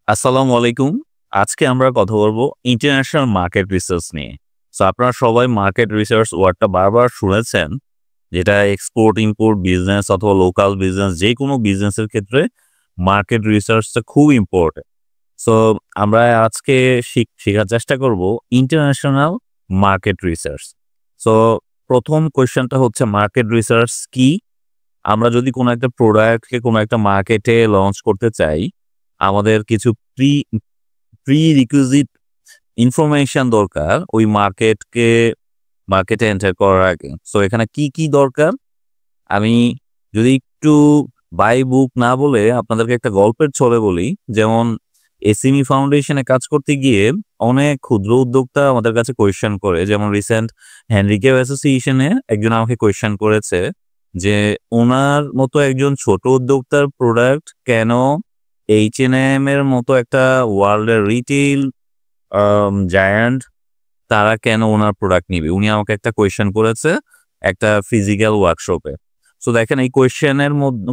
আসসালামু আলাইকুম। আজকে আমরা কথা বলব ইন্টারন্যাশনাল মার্কেট রিসার্চ নিয়ে। সো আপনারা সবাই মার্কেট রিসার্চ ওয়ার্ডটা বারবার শুনেছেন। যেটা এক্সপোর্ট, ইম্পোর্ট বিজনেস অথবা লোকাল বিজনেস যেকোনো বিজনেসের ক্ষেত্রে মার্কেট রিসার্চটা খুব ইম্পোর্টেন্ট। সো আমরা আজকে শেখার চেষ্টা করব ইন্টারন্যাশনাল মার্কেট রিসার্চ। সো ১ম কোয়েশ্চেনটা হচ্ছে মার্কেট রিসার্চ কি? আমরা যদি কোনো একটা প্রোডাক্টকে কোনো একটা মার্কেটে লঞ্চ করতে চাই, আমাদের কিছু প্রি-রিকুইজিট ইনফরমেশন দরকার ওই মার্কেটে এন্টার করার আগে। সো এখানে কি দরকার? আমি যদি একটু বাই বুক না বলে আপনাদেরকে একটা গল্পের ছলে বলি, যেমন এসিমি ফাউন্ডেশনে কাজ করতে গিয়ে অনেক ক্ষুদ্র উদ্যোক্তা আমাদের কাছে কোয়েশ্চেন করে। যেমন রিসেন্ট হেনরিকে অ্যাসোসিয়েশনে একজন আমাকে কোয়েশ্চেন করেছে যে, উনার মতো একজন ছোট উদ্যোক্তার প্রোডাক্ট কেন H&M এর মতো একটা ওয়ার্ল্ডের রিটেইল জায়ান্ট তারা কেন ওনার প্রোডাক্ট নিবে? উনি আমাকে একটা কোয়েশ্চেন করেছে একটা ফিজিক্যাল ওয়ার্কশপে। সো দেখেন এই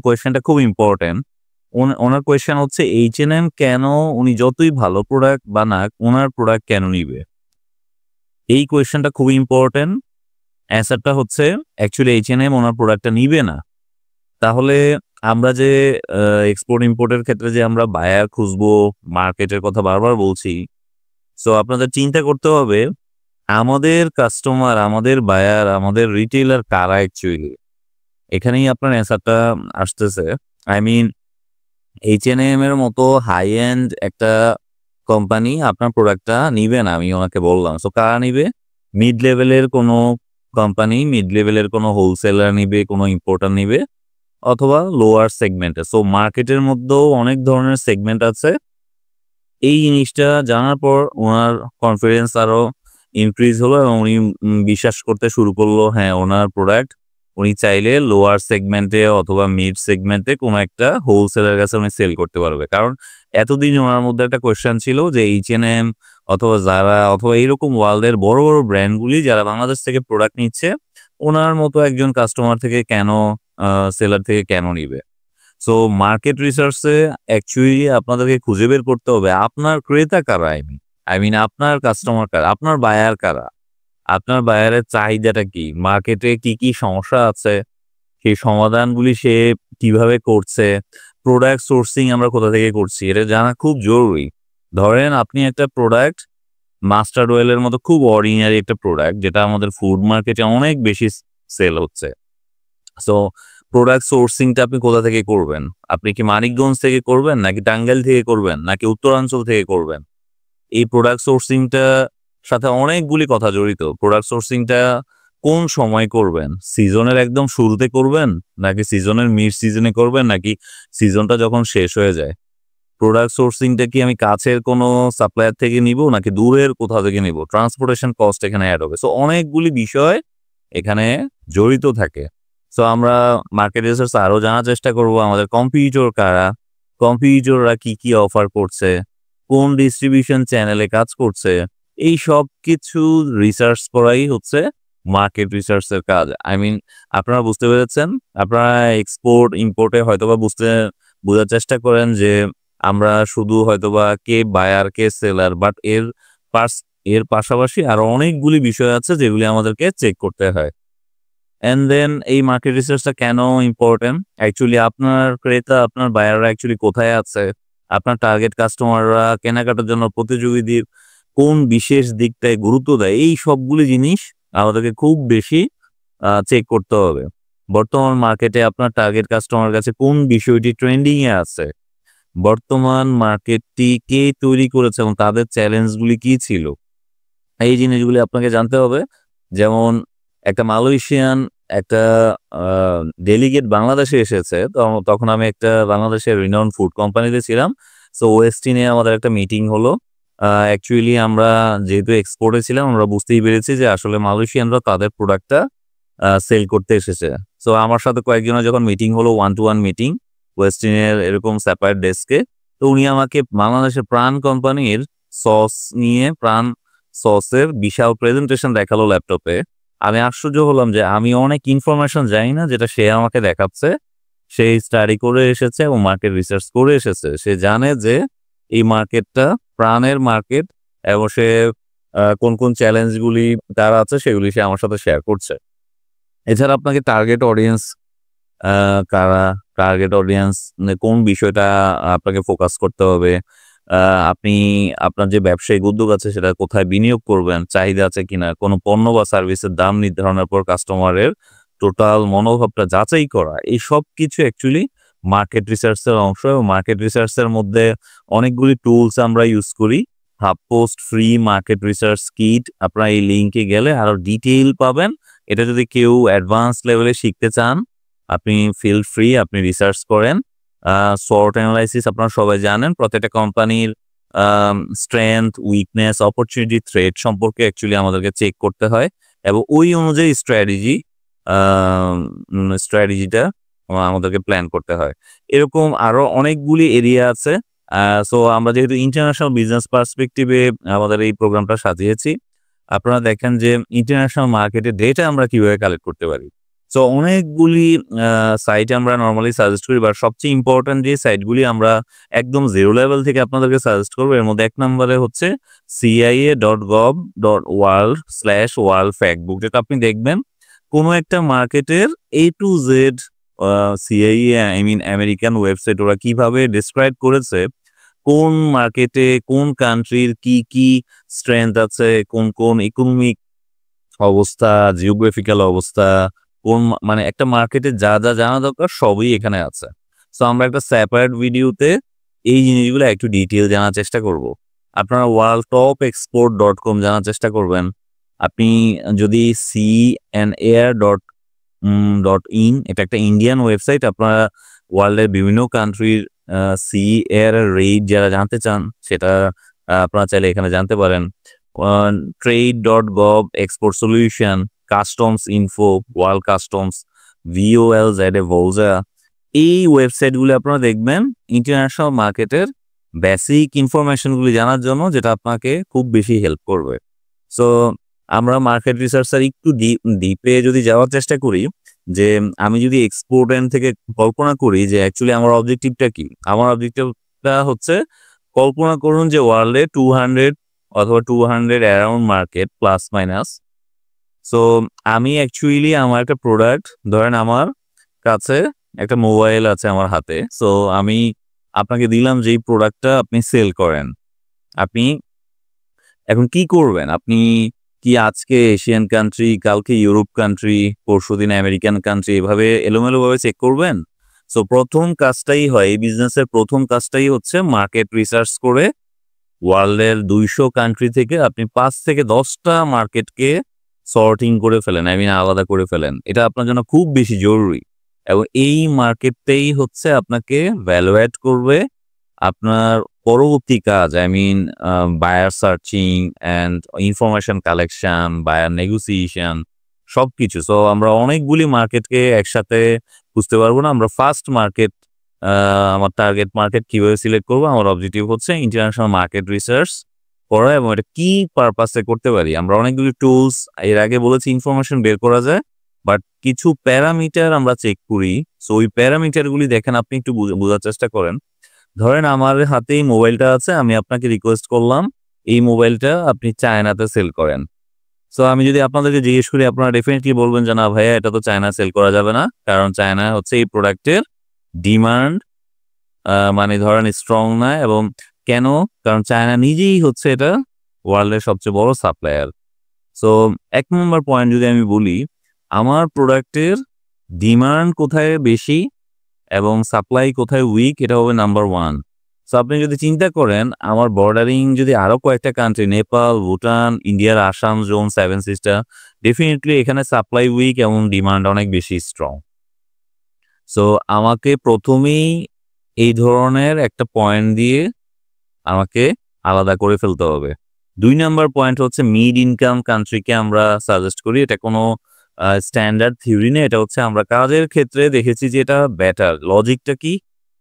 কোয়েশ্চেনটা খুব ইম্পোর্টেন্ট। ওনার কোয়েশ্চেন হচ্ছে H&M কেন উনি যতই ভালো প্রোডাক্ট বানাক উনার প্রোডাক্ট কেন নিবে? এই কোয়েশ্চেনটা খুব ইম্পোর্টেন্ট। অ্যান্সারটা হচ্ছে অ্যাকচুয়ালি H&M ওনার প্রোডাক্টটা নিবে না। তাহলে আমরা যে এক্সপোর্ট ইম্পোর্টের ক্ষেত্রে যে আমরা বায়ার খুঁজবো, মার্কেটের কথা বারবার বলছি। সো আপনাদের চিন্তা করতে হবে আমাদের কাস্টমার, আমাদের বায়ার, আমাদের রিটেইলার কারা অ্যাকচুয়ালি? এখানেই আপনার অ্যান্সারটা আসতেছে। আই মিন H&M এর মতো হাই এন্ড একটা কোম্পানি আপনার প্রোডাক্টটা নিবে না, আমি ওনাকে বললাম। সো কারা নিবে? মিড লেভেলের কোনো কোম্পানি, মিড লেভেলের কোনো হোলসেলার নিবে, কোনো ইম্পোর্টার নিবে অথবা লোয়ার সেগমেন্টে। সো মার্কেটের মধ্যেও অনেক ধরনের সেগমেন্ট আছে। এই জিনিসটা জানার পর উনার কনফিডেন্স আরো ইনক্রিজ হলো এবং উনি বিশ্বাস করতে শুরু করলো হ্যাঁ, ওনার প্রোডাক্ট উনি চাইলে লোয়ার সেগমেন্টে অথবা মিড সেগমেন্টে কোনো একটা হোলসেলের কাছে উনি সেল করতে পারবে। কারণ এতদিন ওনার মধ্যে একটা কোয়েশ্চেন ছিল যে H&M অথবা Zara অথবা এইরকম ওয়ার্ল্ডের বড় ব্র্যান্ডগুলি যারা বাংলাদেশ থেকে প্রোডাক্ট নিচ্ছে, ওনার মতো একজন কাস্টমার থেকে কেন সেলার থেকে কেন নিবে? সো মার্কেট রিসার্চে অ্যাকচুয়ালি আপনাদেরকে খুঁজে বের করতে হবে আপনার ক্রেতা কারা, আই মিন আপনার কাস্টমার কারা, আপনার বায়ার কারা, আপনার বায়ারের চাহিদাটা কি, মার্কেটে কি সমস্যা আছে, সেই সমাধানগুলি সে কিভাবে করছে, প্রোডাক্ট সোর্সিং আমরা কোথা থেকে করছি এটা জানা খুব জরুরি। ধরেন আপনি একটা প্রোডাক্ট মাস্টার্ড অয়েলের মতো খুব অর্ডিনারি একটা প্রোডাক্ট যেটা আমাদের ফুড মার্কেটে অনেক বেশি সেল হচ্ছে। সো প্রোডাক্ট সোর্সিংটা আপনি কোথা থেকে করবেন? আপনি কি মানিকগঞ্জ থেকে করবেন নাকি টাঙ্গাইল থেকে করবেন নাকি উত্তরাঞ্চল থেকে করবেন? এই প্রোডাক্ট সোর্সিংটা সাথে অনেকগুলি কথা জড়িত। প্রোডাক্ট সোর্সিংটা কোন সময় করবেন? সিজনের একদম শুরুতে করবেন নাকি সিজনের মিড সিজনে করবেন নাকি সিজনটা যখন শেষ হয়ে যায়? প্রোডাক্ট সোর্সিংটা কি আমি কাছের কোনো সাপ্লায়ার থেকে নিবো নাকি দূরের কোথাও থেকে নিবো? ট্রান্সপোর্টেশন কস্ট এখানে এড হবে। সো অনেকগুলি বিষয় এখানে জড়িত থাকে। সো আমরা মার্কেট রিসার্চ আরো জানার চেষ্টা করব আমাদের কম্পিটিটর কারা, কম্পিটিটররা কি অফার করছে, কোন ডিস্ট্রিবিউশন চ্যানেলে কাজ করছে। এই সবকিছু রিসার্চ করাই হচ্ছে মার্কেট রিসার্চের কাজ। আই মিন আপনারা বুঝতে পেরেছেন? আপনারা এক্সপোর্ট ইম্পোর্টে হয়তোবা বোঝার চেষ্টা করেন যে আমরা শুধু হয়তোবা কে বায়ার কে সেলার, বাট এর পাশাপাশি আরো অনেকগুলি বিষয় আছে যেগুলি আমাদেরকে চেক করতে হয়। অ্যান্ড দেন এই মার্কেট রিসার্চটা কেন ইম্পর্টেন্ট? অ্যাকচুয়ালি আপনার ক্রেতা, আপনার বায়াররা অ্যাকচুয়ালি কোথায় আছে? আপনার টার্গেট কাস্টমাররা কেনাকাটার জন্য প্রতিযোগীদের কোন বিশেষ দিকটায় গুরুত্ব দেয়? এই সবগুলি জিনিস আমাদেরকে খুব বেশি চেক করতে হবে। বর্তমান মার্কেটে আপনার টার্গেট কাস্টমার কাছে কোন বিষয়টি ট্রেন্ডিং এ আছে? বর্তমান মার্কেটটি কে তৈরি করেছে এবং তাদের চ্যালেঞ্জগুলি কি ছিল? এই জিনিসগুলি আপনাকে জানতে হবে। যেমন একটা মালয়েশিয়ান একটা আ ডেলিগেট বাংলাদেশে এসেছে। তখন আমি একটা বাংলাদেশের রিনাউন্ড ফুড কোম্পানিতে ছিলাম। সো ওয়েস্টিনে আমাদের একটা মিটিং হলো। অ্যাকচুয়ালি আমরা যেহেতু এক্সপোর্টে ছিলাম আমরা বুঝতেই পেরেছি যে আসলে মালয়েশিয়ানরা তাদের প্রোডাক্টটা সেল করতে এসেছে। সো আমার সাথে কয়েকজনের যখন মিটিং হলো, ওয়ান টু ওয়ান মিটিং ওয়েস্টিনের এরকম সেপারেট ডেস্কে। তো উনি আমাকে বাংলাদেশের প্রাণ কোম্পানির সস নিয়ে সসের বিশাল প্রেজেন্টেশন দেখালো ল্যাপটপে। আমি আশ্চর্য হলাম যে আমি অনেক ইনফরমেশন জানি না যেটা সে আমাকে দেখাচ্ছে। সে স্টাডি করে এসেছে এবং মার্কেট রিসার্চ করে এসেছে। সে জানে যে এই মার্কেটটা প্রাণের মার্কেট এবং সে কোন কোন চ্যালেঞ্জগুলি তার আছে সেগুলি সে আমার সাথে শেয়ার করছে। এছাড়া আপনাকে টার্গেট অডিয়েন্স কারা, টার্গেট অডিয়েন্স কোন বিষয়টা আপনাকে ফোকাস করতে হবে, আপনি আপনার যে ব্যবসায়িক উদ্যোগ আছে সেটা কোথায় বিনিয়োগ করবেন, চাহিদা আছে কিনা, কোনো পণ্য বা সার্ভিসের দাম নির্ধারণের পর কাস্টমারের টোটাল মনোভাবটা যাচাই করা, এই সব কিছু অ্যাকচুয়ালি মার্কেট রিসার্চের অংশ। এবং মার্কেট রিসার্চের মধ্যে অনেকগুলি টুলস আমরা ইউজ করি। হাবপোস্ট ফ্রি মার্কেট রিসার্চ কিট, আপনারা এই লিঙ্কে গেলে আরো ডিটেইল পাবেন। এটা যদি কেউ অ্যাডভান্স লেভেলে শিখতে চান আপনি ফিল ফ্রি, আপনি রিসার্চ করেন। SWOT অ্যানালাইসিস আপনারা সবাই জানেন, প্রত্যেকটা কোম্পানির স্ট্রেংথ, উইকনেস, অপরচুনিটি, থ্রেট সম্পর্কে অ্যাকচুয়ালি আমাদেরকে চেক করতে হয় এবং ওই অনুযায়ী স্ট্র্যাটেজিটা আমাদেরকে প্ল্যান করতে হয়। এরকম আরো অনেকগুলি এরিয়া আছে। সো আমরা যেহেতু ইন্টারন্যাশনাল বিজনেস পার্সপেক্টিভে আমাদের এই প্রোগ্রামটা সাজিয়েছি, আপনারা দেখেন যে ইন্টারন্যাশনাল মার্কেটে ডেটা আমরা কিভাবে কালেক্ট করতে পারি। সো অনেকগুলি সাইট আমরা নরমালি সাজেস্ট করি, বাট সবচেয়ে ইম্পর্টেন্ট যে সাইটগুলি আমরা একদম জিরো লেভেল থেকে আপনাদেরকে সাজেস্ট করবো, এর মধ্যে 1 নম্বরে হচ্ছে cia.gov.world/world factbook, যেটা আপনি দেখবেন কোনো একটা মার্কেটের A to Z CIA, I mean American website, ওরা কিভাবে ডিসক্রাইব করেছে কোন মার্কেটে কোন কান্ট্রির কি কি স্ট্রেংথ আছে, কোন কোন ইকোনমিক অবস্থা, জিওগ্রাফিক্যাল অবস্থা, কোন মানে একটা মার্কেটে যা যা জানা দরকার সবই এখানে আছে। সো আমরা একটা সেপারেট ভিডিওতে এই জিনিসগুলো একটু ডিটেইল জানার চেষ্টা করব। আপনারা worldtopexport.com জানার চেষ্টা করবেন। আপনি যদি CNair.in, এটা একটা ইন্ডিয়ান ওয়েবসাইট, আপনারা ওয়ার্ল্ডের বিভিন্ন কান্ট্রির সি এয়ার রেট যারা জানতে চান সেটা আপনারা চাইলে এখানে জানতে পারেন। trade.gov, export solution, customs info, world customs, VOLZA, এই ওয়েবসাইটগুলো আপনারা দেখবেন ইন্টারন্যাশনাল মার্কেটের বেসিক ইনফরমেশনগুলি জানার জন্য, যেটা আপনাকে খুব বেশি হেল্প করবে। সো আমরা মার্কেট রিসার্চার একটু ডিপে যদি যাওয়ার চেষ্টা করি, যে আমি যদি এক্সপোর্ট এন্ড থেকে কল্পনা করি যে অ্যাকচুয়ালি আমার অবজেক্টিভটা কি, আমার অবজেক্টিভটা হচ্ছে কল্পনা করুন যে ওয়ার্ল্ডে 200 অথবা 200 around market plus minus. So আমি অ্যাকচুয়ালি আমার একটা প্রোডাক্ট, ধরেন আমার কাছে একটা মোবাইল আছে আমার হাতে, সো আমি আপনাকে দিলাম যে এই প্রোডাক্টটা আপনি সেল করেন। আপনি এখন কি করবেন? আপনি কি আজকে এশিয়ান কান্ট্রি, কালকে ইউরোপ কান্ট্রি, পরশুদিন আমেরিকান কান্ট্রি, এভাবে এলোমেলোভাবে চেক করবেন? সো প্রথম কাজটাই হয়, এই বিজনেসের প্রথম কাজটাই হচ্ছে মার্কেট রিসার্চ করে ওয়ার্ল্ডের 200 কান্ট্রি থেকে আপনি 5 থেকে 10টা মার্কেটকে সর্টিং করে ফেলেন, আই মিন আলাদা করে ফেলেন। এটা আপনার জন্য খুব বেশি জরুরি এবং এই মার্কেটটাই হচ্ছে আপনাকে ভ্যালু অ্যাড করবে আপনার পরবর্তী কাজ, I mean buyer searching and information collection, buyer negotiation, সবকিছু। সো আমরা অনেকগুলি মার্কেটকে একসাথে বুঝতে পারবো না। আমরা ফার্স্ট মার্কেট, আমার টার্গেট মার্কেট কিভাবে সিলেক্ট করবো, আমার অবজেক্টিভ হচ্ছে ইন্টারন্যাশনাল মার্কেট রিসার্চ করা এবং এটা কি পারপাসে করতে পারি। আমরা অনেকগুলি টুলস এর আগে বলেছি ইনফরমেশন বের করা যায়, বাট কিছু প্যারামিটার আমরা চেক করি। সো ওই প্যারামিটারগুলি দেখেন, আপনি একটু বোঝার চেষ্টা করেন। ধরেন আমার হাতে এই মোবাইলটা আছে, আমি আপনাকে রিকোয়েস্ট করলাম এই মোবাইলটা আপনি চায়নাতে সেল করেন। সো আমি যদি আপনাদেরকে জিজ্ঞেস করি, আপনারা ডেফিনেটলি বলবেন যে না ভাইয়া, এটা তো চায়না সেল করা যাবে না, কারণ চায়না হচ্ছে এই প্রোডাক্টের ডিমান্ড মানে ধরেন স্ট্রং না। এবং কেন? কারণ চায়না নিজেই হচ্ছে এটা ওয়ার্ল্ডের সবচেয়ে বড় সাপ্লায়ার। সো 1 নম্বর পয়েন্ট যদি আমি বলি, আমার প্রোডাক্টের ডিমান্ড কোথায় বেশি এবং সাপ্লাই কোথায় উইক, এটা হবে নাম্বার 1। সো আপনি যদি চিন্তা করেন আমার বর্ডারিং যদি আরো কয়েকটা কান্ট্রি, নেপাল, ভুটান, ইন্ডিয়ার আসাম জোন, 7 সিস্টার, ডেফিনেটলি এখানে সাপ্লাই উইক এবং ডিমান্ড অনেক বেশি স্ট্রং। সো আমাকে প্রথমেই এই ধরনের একটা পয়েন্ট দিয়ে আমাকে আলাদা করে ফেলতে হবে। 2 নাম্বার পয়েন্ট হচ্ছে মিড ইনকাম কান্ট্রিকে আমরা সাজেস্ট করি। এটা কোনো স্ট্যান্ডার্ড থিওরি না, এটা হচ্ছে আমরা কাজের ক্ষেত্রে দেখেছি যে এটা বেটার। লজিকটা কি?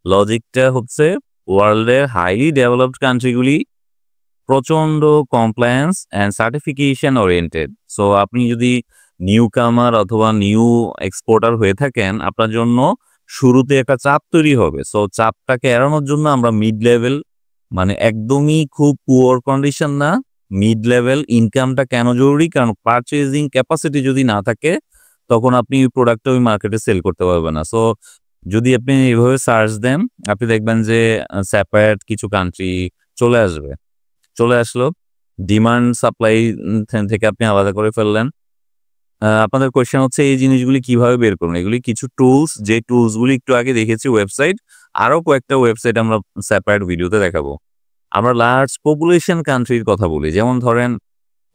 লজিকটা হচ্ছে ওয়ার্ল্ডের হাইলি ডেভেলপড কান্ট্রিগুলি প্রচন্ড compliance and certification oriented. So আপনি যদি নিউ কামার অথবা নিউ এক্সপোর্টার হয়ে থাকেন, আপনার জন্য শুরুতে একটা চাপ তৈরি হবে। সো চাপটাকে এড়ানোর জন্য আমরা মিড লেভেল মানে একদমই খুব পুয়ার কন্ডিশন না, মিড লেভেল। ইনকামটা কেন জরুরি? কারণ পারচেজিং ক্যাপাসিটি যদি না থাকে তখন আপনি ওই প্রোডাক্টটা ওই মার্কেটে সেল করতে পারবেন না। সো যদি আপনি এইভাবে সার্চ দেন, আপনি দেখবেন যে সেপারেট কিছু কান্ট্রি চলে আসবে। চলে আসলো, ডিমান্ড সাপ্লাই থেকে আপনি আলাদা করে ফেললেন। আপনাদের কোয়েশ্চেন হচ্ছে এই জিনিসগুলি কিভাবে বের করুন? এগুলি কিছু টুলস, যে টুলসগুলি একটু আগে দেখেছি ওয়েবসাইট, আরো কয়েকটা ওয়েবসাইট আমরা সেপারেট ভিডিওতে দেখাবো। আমরা লার্জ পপুলেশন কান্ট্রির কথা বলি, যেমন ধরেন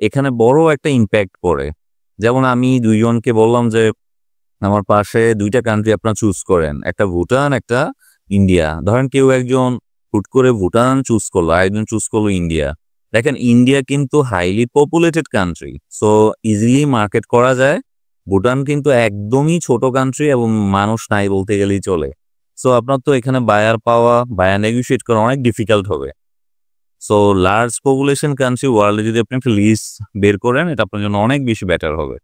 এখানে বড় একটা ইম্প্যাক্ট পড়ে। যেমন আমি দুইজনকে বললাম যে আমার পাশে দুইটা কান্ট্রি আপনারা চুজ করেন, একটা ভুটান, একটা ইন্ডিয়া। ধরেন কেউ একজন হুট করে ভুটান চুজ করলো, আরেকজন চুজ করলো ইন্ডিয়া। দেখেন ইন্ডিয়া কিন্তু highly populated country, so easily market করা যায়। ভুটান কিন্তু একদমই ছোট কান্ট্রি এবং মানুষ নাই বলতে গেলেই চলে। সো আপনার তো এখানে বায়ার পাওয়া, বায়ার নেগোশিয়েট করা অনেক ডিফিকাল্ট হবে। সো লার্জ পপুলেশন কান্ট্রি ওয়ার্ল্ডে যদি আপনি একটা লিস্ট বের করেন, এটা আপনার জন্য অনেক বেশি বেটার হবে।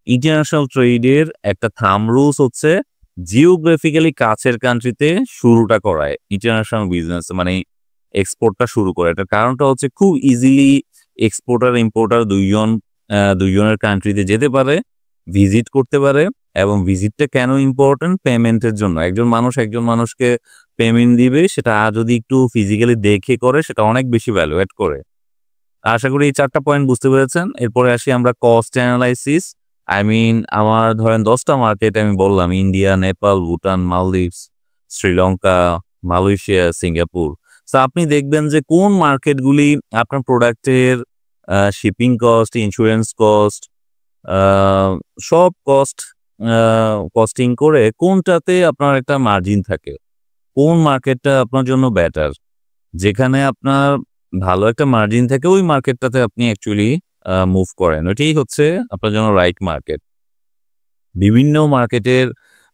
ইন্টারন্যাশনাল ট্রেডের একটা থাম রুলস হচ্ছে জিওগ্রাফিক্যালি কাছের কান্ট্রিতে শুরুটা করায় ইন্টারন্যাশনাল বিজনেস, মানে এক্সপোর্টটা শুরু করে। এটার কারণটা হচ্ছে খুব ইজিলি এক্সপোর্টার ইম্পোর্টার দুইজনের কান্ট্রিতে যেতে পারে, ভিজিট করতে পারে। এবং ভিজিটটা কেন ইম্পর্টেন্ট? পেমেন্টের জন্য। একজন মানুষকে পেমেন্ট দিবে, সেটা যদি একটু ফিজিক্যালি দেখে করে, সেটা অনেক বেশি ভ্যালু অ্যাড করে। আশা করি এই 4টা পয়েন্ট বুঝতে পেরেছেন। এরপরে আসি আমরা কস্ট অ্যানালাইসিস। আমার ধরেন 10টা মার্কেট আমি বললাম, India, Nepal, Bhutan, Maldives, Sri Lanka, Malaysia, Singapore. So আপনি দেখবেন যে কোন মার্কেটগুলি আপনার প্রোডাক্টের শিপিং কস্ট, ইন্স্যুরেন্স কস্ট, সব কস্টিং করে কোনটাতে আপনার একটা মার্জিন থাকে, কোন মার্কেটটা আপনার জন্য বেটার। যেখানে আপনার ভালো একটা মার্জিন থাকে ওই মার্কেটটাতে আপনি অ্যাকচুয়ালি মুভ করেন, ওইটাই হচ্ছে আপনার জন্য রাইট মার্কেট। বিভিন্ন মার্কেটের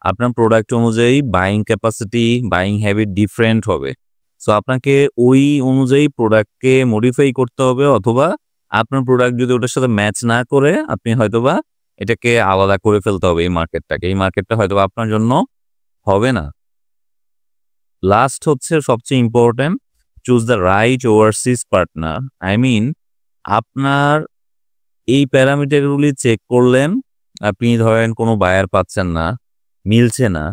আপনার প্রোডাক্ট অনুযায়ী buying capacity, buying habit different হবে। সো আপনাকে ওই অনুযায়ী প্রোডাক্টকে মডিফাই করতে হবে, অথবা আপনার প্রোডাক্ট যদি ওটার সাথে ম্যাচ না করে আপনি হয়তোবা এটাকে আলাদা করে ফেলতে হবে। এই মার্কেটটা হয়তোবা আপনার জন্য হবে না। লাস্ট হচ্ছে সবচেয়ে important, choose the right overseas partner. আপনার এই প্যারামিটারগুলি চেক করলেন, আপনি ধরেন কোনো বায়ার পাচ্ছেন না, মিলছে না,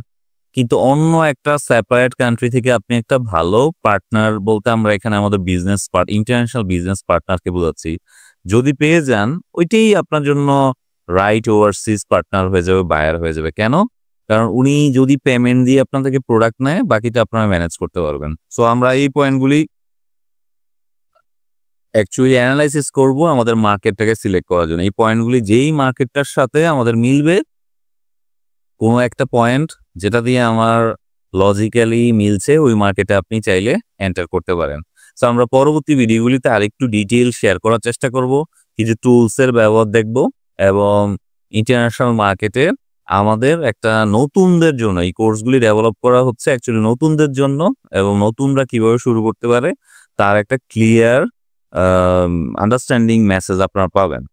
কিন্তু অন্য একটা সেপারেট কান্ট্রি থেকে আপনি একটা ভালো পার্টনার, বলতে আমরা এখানে আমাদের ইন্টারন্যাশনাল বিজনেস পার্টনারকে বোঝাচ্ছি, যদি পেয়ে যান ওইটাই আপনার জন্য রাইট ওভারসিজ পার্টনার হয়ে যাবে, বায়ার হয়ে যাবে। কেন? কারণ উনি যদি পেমেন্ট দিয়ে আপনার থেকে প্রোডাক্ট নেয়, বাকিটা আপনারা ম্যানেজ করতে পারবেন। সো আমরা এই পয়েন্টগুলি অ্যাকচুয়ালি অ্যানালাইসিস করব আমাদের মার্কেটটাকে সিলেক্ট করার জন্য। এই পয়েন্টগুলি যেই মার্কেটটার সাথে আমাদের মিলবে, কোনো একটা পয়েন্ট যেটা দিয়ে আমার লজিক্যালি মিলছে, ওই মার্কেটে আপনি চাইলে এন্টার করতে পারেন। সো আমরা পরবর্তী ভিডিওগুলিতে আরেকটু ডিটেইল শেয়ার করার চেষ্টা করব, কিছু টুলসের ব্যবহার দেখব, এবং ইন্টারন্যাশনাল মার্কেটে আমাদের একটা নতুনদের জন্য এই কোর্সগুলি ডেভেলপ করা হচ্ছে অ্যাকচুয়ালি নতুনদের জন্য, এবং নতুনরা কিভাবে শুরু করতে পারে তার একটা ক্লিয়ার আন্ডারস্ট্যান্ডিং মেসেজ আপনারা পাবেন।